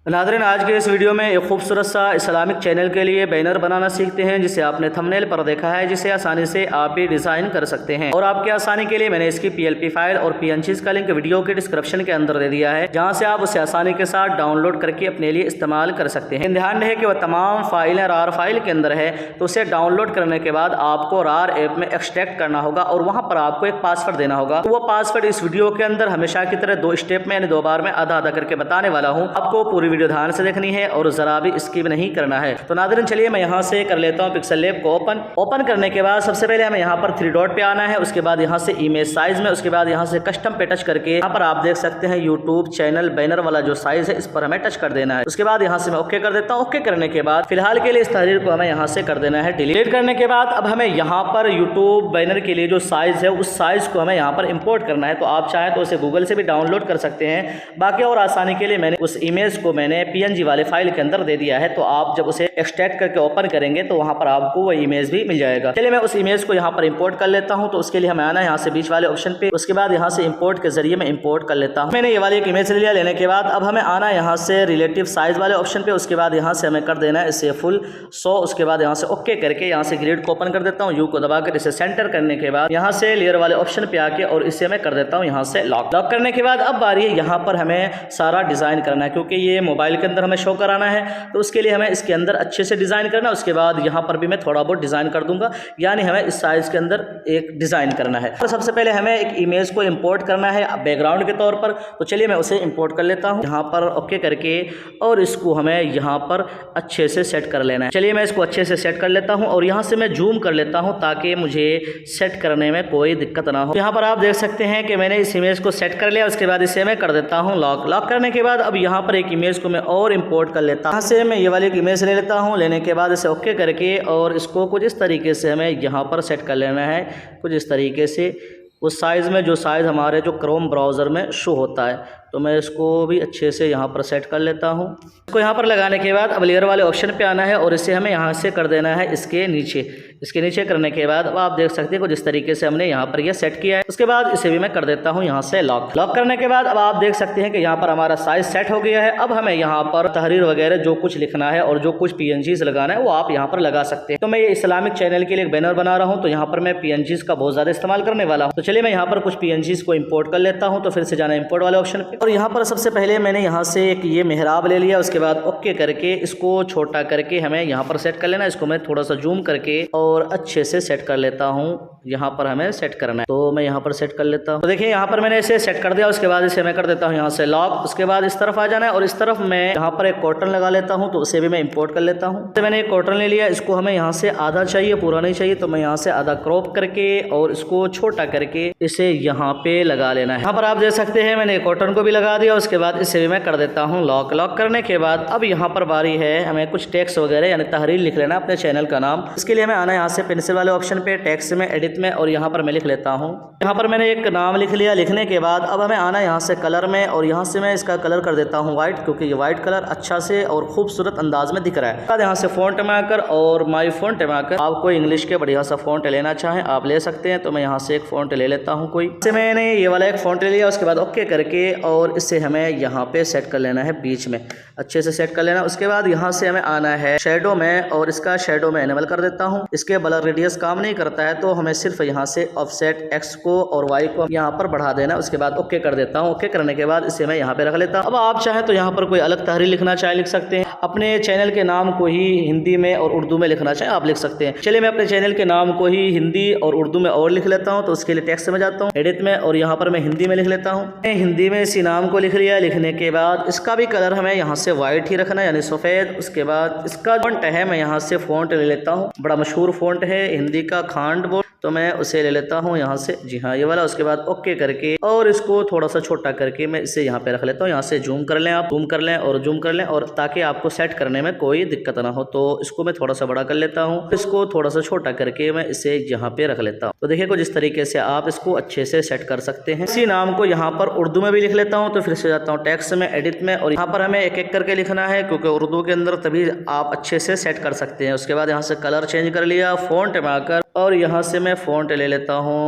नाज़रीन, आज के इस वीडियो में एक खूबसूरत सा इस्लामिक चैनल के लिए बैनर बनाना सीखते हैं, जिसे आपने थंबनेल पर देखा है, जिसे आसानी से आप भी डिज़ाइन कर सकते हैं। और आपकी आसानी के लिए मैंने इसकी PLP फाइल और PNGs का लिंक वीडियो के डिस्क्रिप्शन के अंदर दे दिया है, जहां से आप उसे आसानी के साथ डाउनलोड करके अपने लिए इस्तेमाल कर सकते हैं। ध्यान रहे कि वह तमाम फाइलें RAR फाइल के अंदर है, तो उसे डाउनलोड करने के बाद आपको RAR ऐप में एक्सट्रैक्ट करना होगा और वहाँ पर आपको एक पासवर्ड देना होगा। तो वो पासवर्ड इस वीडियो के अंदर हमेशा की तरह 2 स्टेप में यानी 2 बार में आधा आधा करके बताने वाला हूँ। आपको पूरी वीडियो ध्यान से देखनी है और जरा भी स्किप नहीं करना है। तो नाज़रीन, चलिए मैं यहाँ से कर लेता हूँ पिक्सल लैब को ओपन करने के बाद सबसे पहले हमें यहाँ पर 3 डॉट पे आना है। उसके बाद यहाँ से इमेज साइज में, उसके बाद यहाँ से कस्टम पे टच करके यहाँ पर आप देख सकते हैं यूट्यूब चैनल बैनर वाला जो साइज है, इस पर हमें टच कर देना है। उसके बाद यहाँ से मैं ओके कर देता हूँ। ओके करने के बाद फिलहाल के लिए इस तहरीर को हमें यहाँ से कर देना है डिलीट। करने के बाद अब हमें यहाँ पर यूट्यूब बैनर के लिए जो साइज है, उस साइज को हमें यहाँ पर इम्पोर्ट करना है। तो आप चाहें तो उसे गूगल से भी डाउनलोड कर सकते हैं। बाकी और आसानी के लिए मैंने उस इमेज को मैंने PNG वाले फाइल के अंदर दे दिया है। तो आप जब उसे एक्सट्रैक्ट करके ओपन करेंगे तो वहां पर आपको वो इमेज भी मिल जाएगा। चलिए मैं उस इमेज को यहाँ पर इंपोर्ट कर लेता हूं। तो उसके लिए हमें आना है यहाँ से बीच वाले ऑप्शन पे। उसके बाद यहाँ से इंपोर्ट के जरिए मैं इंपोर्ट कर लेता हूँ। मैंने ये वाली एक इमेज ले लिया। लेने के बाद अब हमें आना है यहाँ से रिलेटिव साइज वाले ऑप्शन पे। उसके बाद यहाँ से हमें कर देना है इसे फुल 100। उसके बाद यहाँ से ओके करके यहाँ से ग्रिड को ओपन कर देता हूँ। यू को दबाकर इसे सेंटर करने के बाद यहाँ से लेयर वाले ऑप्शन पे आके और इसे मैं कर देता हूँ यहाँ से लॉक करने के बाद अब बारी है यहाँ पर हमें सारा डिजाइन करना है, क्योंकि ये मोबाइल के अंदर हमें शो कराना है। तो उसके लिए हमें इसके अंदर अच्छे से डिज़ाइन करना है। उसके बाद यहाँ पर भी मैं थोड़ा बहुत डिज़ाइन कर दूंगा, यानी हमें इस साइज़ के अंदर एक डिज़ाइन करना है। तो सबसे पहले हमें एक इमेज को इंपोर्ट करना है बैकग्राउंड के तौर पर। तो चलिए मैं उसे इंपोर्ट कर लेता हूँ यहाँ पर ओके करके, और इसको हमें यहाँ पर अच्छे से सेट कर लेना है। चलिए मैं इसको अच्छे से सेट कर लेता हूँ और यहाँ से मैं जूम कर लेता हूँ ताकि मुझे सेट करने में कोई दिक्कत ना हो। यहाँ पर आप देख सकते हैं कि मैंने इस इमेज को सेट कर लिया। उसके बाद इसे मैं कर देता हूँ लॉक करने के बाद अब यहाँ पर एक इमेज को मैं और इंपोर्ट कर लेता हूँ। यहाँ से मैं ये वाली एक इमेज ले लेता हूँ। लेने के बाद इसे ओके करके और इसको कुछ इस तरीके से हमें यहाँ पर सेट कर लेना है, कुछ इस तरीके से उस साइज़ में जो साइज़ हमारे जो क्रोम ब्राउज़र में शो होता है। तो मैं इसको भी अच्छे से यहाँ पर सेट कर लेता हूँ। इसको यहाँ पर लगाने के बाद अब लेयर वाले ऑप्शन पे आना है और इसे हमें यहाँ से कर देना है इसके नीचे करने के बाद अब आप देख सकते हैं कुछ इस तरीके से हमने यहाँ पर यह सेट किया है। उसके बाद इसे भी मैं कर देता हूँ यहाँ से लॉक करने के बाद अब आप देख सकते हैं कि यहाँ पर हमारा साइज सेट हो गया है। अब हमें यहाँ पर तहरीर वगैरह जो कुछ लिखना है और जो कुछ PNGs लगाना है वो आप यहाँ पर लगा सकते हैं। तो मैं ये इस्लामिक चैनल के लिए एक बैनर बना रहा हूँ, तो यहाँ पर मैं PNGs का बहुत ज़्यादा इस्तेमाल करने वाला हूँ। तो चलिए मैं यहाँ पर कुछ PNGs को इम्पोर्ट कर लेता हूँ। तो फिर से जाना इम्पोर्ट वाले ऑप्शन पे और यहाँ पर सबसे पहले मैंने यहाँ से एक ये मेहराब ले लिया। उसके बाद ओके करके इसको छोटा करके हमें यहाँ पर सेट कर लेना है। इसको मैं थोड़ा सा जूम करके और अच्छे से सेट कर लेता हूँ। यहाँ पर हमें सेट करना है, तो मैं यहाँ पर सेट कर लेता हूँ। तो देखिए यहाँ पर मैंने इसे सेट कर दिया। उसके बाद इसे मैं कर देता हूँ यहाँ से लॉक। उसके बाद इस तरफ आ जाना है और इस तरफ मैं यहाँ पर एक कॉटन लगा लेता हूँ। तो उसे भी मैं इंपोर्ट कर लेता हूँ। तो मैंने एक कॉटन ले लिया। इसको हमें यहाँ से आधा चाहिए, पूरा नहीं चाहिए। तो मैं यहाँ से आधा क्रॉप करके और इसको छोटा करके इसे यहाँ पे लगा लेना है। यहाँ पर आप देख सकते हैं मैंने कॉटन को भी लगा दिया। उसके बाद इसे भी मैं कर देता हूँ लॉक करने के बाद अब यहाँ पर बारी है हमें कुछ टेक्स्ट वगैरह यानी तहरीर लिख लेना अपने चैनल का नाम। इसके लिए हमें आना है यहाँ से पेंसिल वाले ऑप्शन पे, टेक्स्ट में, एडिट में, और यहाँ पर मैं लिख लेता हूँ। यहाँ पर मैंने एक नाम लिख लिया। लिखने के बाद अब हमें आना है यहाँ से कलर में और यहाँ से मैं इसका कलर कर देता हूँ व्हाइट, क्योंकि ये व्हाइट कलर अच्छा से और खूबसूरत अंदाज में दिख रहा है। बाद यहाँ से फॉन्ट में आकर और माई फॉन्ट में आकर आपको इंग्लिश के बढ़िया सा फॉन्ट लेना चाहें आप ले सकते हैं। तो मैं यहाँ से एक फॉन्ट ले लेता हूँ कोई से। मैंने ये वाला एक फॉन्ट ले लिया। उसके बाद ओके करके और इसे हमें यहाँ पे सेट कर लेना है, बीच में अच्छे से सेट कर लेना। उसके बाद यहाँ से हमें आना है शेडो में और इसका शेडो में एनेबल कर देता हूँ। इसके ब्लर रेडियस काम नहीं करता है, तो हमें सिर्फ यहाँ से ऑफसेट X को और Y को यहाँ पर बढ़ा देना। उसके बाद ओके कर देता हूँ। ओके करने के बाद इसे मैं यहाँ पे रख लेता हूँ। अब आप चाहें तो यहाँ पर कोई अलग तहरीर लिखना चाहे लिख सकते हैं। अपने चैनल के नाम को ही हिंदी में और उर्दू में लिखना चाहे आप लिख सकते हैं। चलिए मैं अपने चैनल के नाम को ही हिंदी और उर्दू में और लिख लेता हूँ। तो उसके लिए टेक्स्ट में जाता हूँ, एडिट में, और यहाँ पर मैं हिंदी में लिख लेता हूँ। हिंदी में इसी नाम को लिख लिया। लिखने के बाद इसका भी कलर हमें यहाँ से व्हाइट ही रखना है यानी सफ़ेद। उसके बाद इसका फॉन्ट है मैं यहाँ से फॉन्ट ले लेता हूँ, बड़ा मशहूर फॉन्ट है हिंदी का, खांड बोर्ड। तो मैं उसे ले लेता हूँ यहाँ से, जी हाँ ये वाला। उसके बाद ओके करके और इसको थोड़ा सा छोटा करके मैं इसे यहाँ पे रख लेता हूँ। यहाँ से जूम कर लें, आप जूम कर लें और जूम कर लें, और ताकि आपको सेट करने में कोई दिक्कत ना हो। तो इसको मैं थोड़ा सा बड़ा कर लेता हूँ। इसको थोड़ा सा छोटा करके मैं इसे यहाँ पे रख लेता हूँ। तो देखिए कुछ इस तरीके से आप इसको अच्छे से सेट कर सकते हैं। इसी नाम को यहाँ पर उर्दू में भी लिख लेता हूँ। तो फिर से जाता हूँ टेक्स्ट में, एडिट में, और यहाँ पर हमें एक एक करके लिखना है, क्योंकि उर्दू के अंदर तभी आप अच्छे से सेट कर सकते हैं। उसके बाद यहाँ से कलर चेंज कर लिया, फॉन्ट में आकर, और यहाँ से मैं फॉन्ट ले लेता हूँ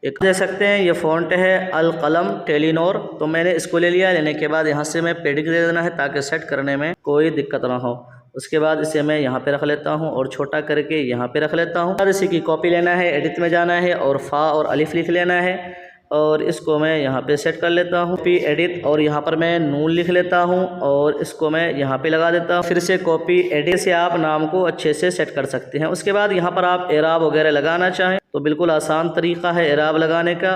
एक देख सकते हैं ये फ़ॉन्ट है अल कलम टेलीनोर। तो मैंने इसको ले लिया। लेने के बाद यहाँ से मैं पेडिंग दे देना है ताकि सेट करने में कोई दिक्कत ना हो। उसके बाद इसे मैं यहाँ पे रख लेता हूँ और छोटा करके यहाँ पे रख लेता हूँ। और इसी की कॉपी लेना है, एडिट में जाना है और फ़ा और अलिफ लिख लेना है और इसको मैं यहाँ पे सेट कर लेता हूँ। कॉपी एडिट और यहाँ पर मैं नून लिख लेता हूँ और इसको मैं यहाँ पे लगा देता हूँ। फिर से कॉपी एडिट से आप नाम को अच्छे से सेट कर सकते हैं। उसके बाद यहाँ पर आप एराब वगैरह लगाना चाहें तो बिल्कुल आसान तरीका है एराब लगाने का।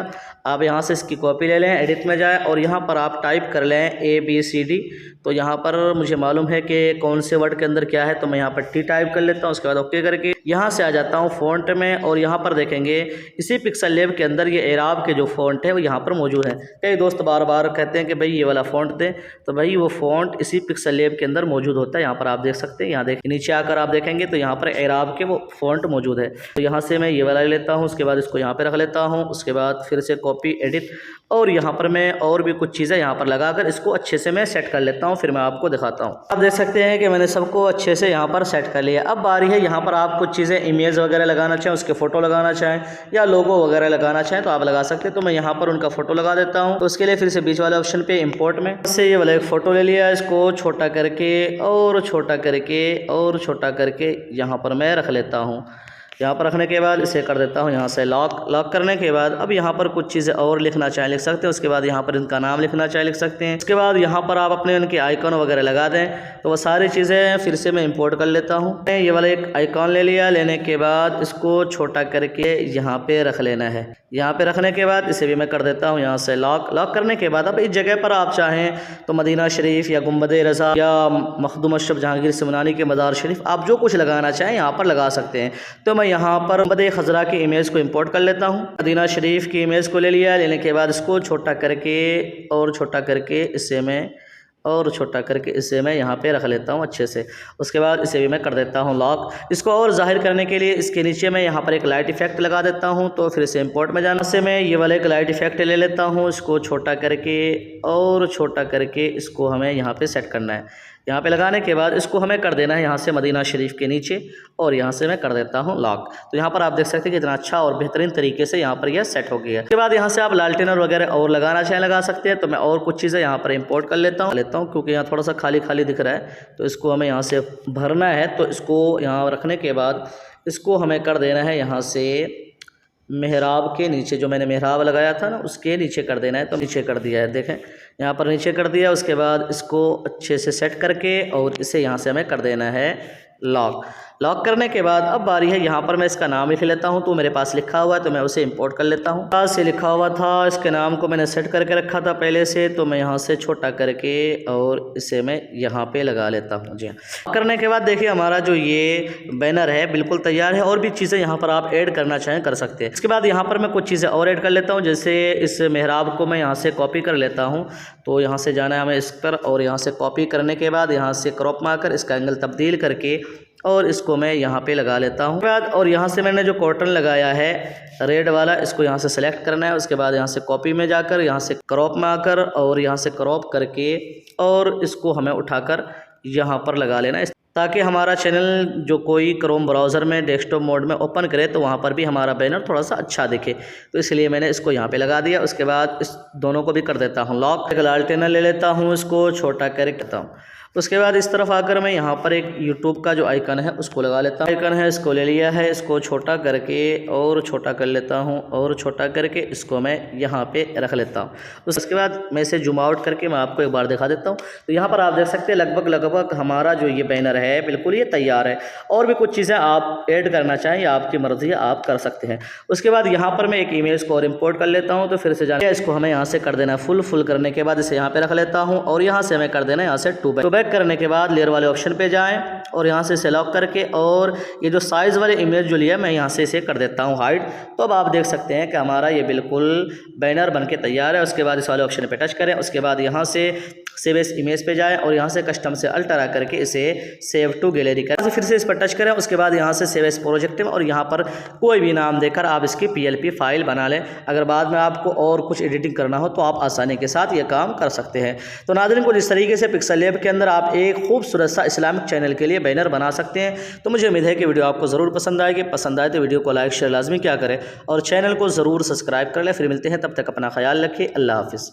आप यहाँ से इसकी कॉपी ले लें, एडिट में जाएं और यहाँ पर आप टाइप कर लें ABCD। तो यहाँ पर मुझे मालूम है कि कौन से वर्ड के अंदर क्या है, तो मैं यहाँ पर T टाइप कर लेता हूँ। उसके बाद ओके करके यहाँ से आ जाता हूँ फ़ॉन्ट में और यहाँ पर देखेंगे इसी पिक्सल लैब के अंदर ये एराब के जो फ़ॉन्ट है वो यहाँ पर मौजूद है। कई दोस्त बार बार कहते हैं कि भाई ये वाला फ़ॉन्ट दें, तो भाई वो फ़ॉन्ट इसी पिक्सल लैब के अंदर मौजूद होता है। यहाँ पर आप देख सकते हैं, यहाँ देख नीचे आकर आप देखेंगे तो यहाँ पर एराब के वो फ़ॉन्ट मौजूद है। तो यहाँ से मैं ये वाला ले लेता हूँ। उसके बाद इसको यहाँ पर रख लेता हूँ। उसके बाद फिर से कॉपी एडिट और यहाँ पर मैं और भी कुछ चीज़ें यहाँ पर लगाकर इसको अच्छे से मैं सेट कर लेता हूँ। फिर मैं आपको दिखाता हूँ। आप देख सकते हैं कि मैंने सबको अच्छे से यहाँ पर सेट कर लिया। अब बारी है यहाँ पर आप कुछ चीज़ें इमेज वगैरह लगाना चाहें, उसके फ़ोटो लगाना चाहें या लोगो वगैरह लगाना चाहें तो आप लगा सकते हैं। तो मैं यहाँ पर उनका फ़ोटो लगा देता हूँ। तो उसके लिए फिर से बीच वाले ऑप्शन पे इंपोर्ट में से ये वाला एक फ़ोटो ले लिया, इसको छोटा करके और छोटा करके और छोटा करके यहाँ पर मैं रख लेता हूँ। यहाँ पर रखने के बाद इसे कर देता हूँ यहाँ से लॉक करने के बाद अब यहाँ पर कुछ चीज़ें और लिखना चाहे लिख सकते हैं। उसके बाद यहाँ पर इनका नाम लिखना चाहे लिख सकते हैं। उसके बाद यहाँ पर आप अपने उनके आइकॉन वगैरह लगा दें। तो वो सारी चीज़ें फिर से मैं इंपोर्ट कर लेता हूँ। ये वाला एक आइकॉन ले लिया। लेने के बाद इसको छोटा करके यहाँ पे रख लेना है। यहाँ पे रखने के बाद इसे भी मैं कर देता हूँ यहाँ से लॉक करने के बाद अब इस जगह पर आप चाहें तो मदीना शरीफ या गुम्बद रज़ा या मखदूम अशरफ जहांगीर सिमनानी के मज़ार शरीफ आप जो कुछ लगाना चाहें यहाँ पर लगा सकते हैं। तो मैं यहाँ पर गुम्बद खज़रा की इमेज को इंपोर्ट कर लेता हूँ। मदीना शरीफ की इमेज को ले लिया। लेने के बाद इसको छोटा करके और छोटा करके इसे मैं और छोटा करके इसे मैं यहाँ पे रख लेता हूँ अच्छे से। उसके बाद इसे भी मैं कर देता हूँ लॉक। इसको और ज़ाहिर करने के लिए इसके नीचे मैं यहाँ पर एक लाइट इफेक्ट लगा देता हूँ। तो फिर से इंपोर्ट में जाने से मैं ये वाला एक लाइट इफेक्ट ले लेता हूँ। इसको छोटा करके और छोटा करके इसको हमें यहाँ पे सेट करना है। यहाँ पे लगाने के बाद इसको हमें कर देना है यहाँ से मदीना शरीफ के नीचे और यहाँ से मैं कर देता हूँ लॉक। तो यहाँ पर आप देख सकते हैं कि कितना अच्छा और बेहतरीन तरीके से यहाँ पर यह सेट हो गया है। उसके बाद यहाँ से आप लालटेनर वगैरह और लगाना चाहें लगा सकते हैं। तो मैं और कुछ चीज़ें यहाँ पर इंपोर्ट कर लेता हूँ क्योंकि यहाँ थोड़ा सा खाली खाली दिख रहा है। तो इसको हमें यहाँ से भरना है। तो इसको यहाँ रखने के बाद इसको हमें कर देना है यहाँ से मेहराब के नीचे, जो मैंने मेहराब लगाया था ना उसके नीचे कर देना है। तो नीचे कर दिया है, देखें यहाँ पर नीचे कर दिया। उसके बाद इसको अच्छे से सेट करके और इसे यहाँ से हमें कर देना है लॉक करने के बाद अब बारी है यहाँ पर मैं इसका नाम लिख लेता हूँ। तो मेरे पास लिखा हुआ है तो मैं उसे इंपोर्ट कर लेता हूँ। पास से लिखा हुआ था, इसके नाम को मैंने सेट करके रखा था पहले से। तो मैं यहाँ से छोटा करके और इसे मैं यहाँ पे लगा लेता हूँ। जी हाँ, करने के बाद देखिए हमारा जो ये बैनर है बिल्कुल तैयार है। और भी चीज़ें यहाँ पर आप ऐड करना चाहें कर सकते हैं। इसके बाद यहाँ पर मैं कुछ चीज़ें और ऐड कर लेता हूँ। जैसे इस मेहराब को मैं यहाँ से कॉपी कर लेता हूँ। तो यहाँ से जाना है हमें इस पर और यहाँ से कॉपी करने के बाद यहाँ से क्रॉप मारकर इसका एंगल तब्दील करके और इसको मैं यहाँ पे लगा लेता हूँ। बाद और यहाँ से मैंने जो कॉटन लगाया है रेड वाला, इसको यहाँ से सेलेक्ट करना है। उसके बाद यहाँ से कॉपी में जाकर यहाँ से क्रॉप में आकर और यहाँ से क्रॉप करके और इसको हमें उठाकर यहाँ पर लगा लेना है, ताकि हमारा चैनल जो कोई क्रोम ब्राउज़र में डेस्कटॉप मोड में ओपन करे तो वहाँ पर भी हमारा बैनर थोड़ा सा अच्छा दिखे। तो इसलिए मैंने इसको यहाँ पे लगा दिया। उसके बाद इस दोनों को भी कर देता हूँ लॉक। एक लालटेनर ले लेता हूँ, इसको छोटा करके करता हूँ। उसके बाद इस तरफ आकर मैं यहाँ पर एक यूट्यूब का जो आइकन है उसको लगा लेता हूँ। आइकन है इसको ले लिया है, इसको छोटा करके और छोटा कर लेता हूँ और छोटा करके इसको मैं यहाँ पे रख लेता हूँ। उसके बाद मैं इसे जूम आउट करके मैं आपको एक बार दिखा देता हूँ। तो यहाँ पर आप देख सकते हैं लगभग हमारा जो ये बैनर है बिल्कुल ये तैयार है। और भी कुछ चीज़ें आप ऐड करना चाहें या आपकी मर्ज़ी है आप कर सकते हैं। उसके बाद यहाँ पर मैं एक इमेज को और इम्पोर्ट कर लेता हूँ। तो फिर से जाना इसको हमें यहाँ से कर देना फुल करने के बाद इसे यहाँ पे रख लेता हूँ और यहाँ से हमें कर देना यहाँ से टू बैक करने के बाद लेयर वाले ऑप्शन पे जाएं और यहाँ से सेलेक्ट करके और ये जो साइज़ वाले इमेज जो लिया मैं यहाँ से इसे कर देता हूँ हाइड। तो अब आप देख सकते हैं कि हमारा ये बिल्कुल बैनर बन के तैयार है। उसके बाद इस वाले ऑप्शन पे टच करें। उसके बाद यहाँ से सेव एस इमेज पे जाएं और यहाँ से कस्टम से अल्टरा करके इसे सेव टू गैलरी करें। फिर से इस पर टच करें, उसके बाद यहाँ से सेव एस प्रोजेक्ट में और यहाँ पर कोई भी नाम देकर आप इसकी PLP फाइल बना लें। अगर बाद में आपको और कुछ एडिटिंग करना हो तो आप आसानी के साथ ये काम कर सकते हैं। तो नाज़रीन कुछ इस तरीके से पिक्सल लैब के अंदर आप एक खूबसूरत सा इस्लामिक चैनल के लिए बैनर बना सकते हैं। तो मुझे उम्मीद है कि वीडियो आपको ज़रूर पसंद आएगी। पसंद आए तो वीडियो को लाइक शेयर लाजमी क्या करें और चैनल को ज़रूर सब्सक्राइब कर लें। फिर मिलते हैं, तब तक अपना ख्याल रखिए। अल्लाह हाफिज़।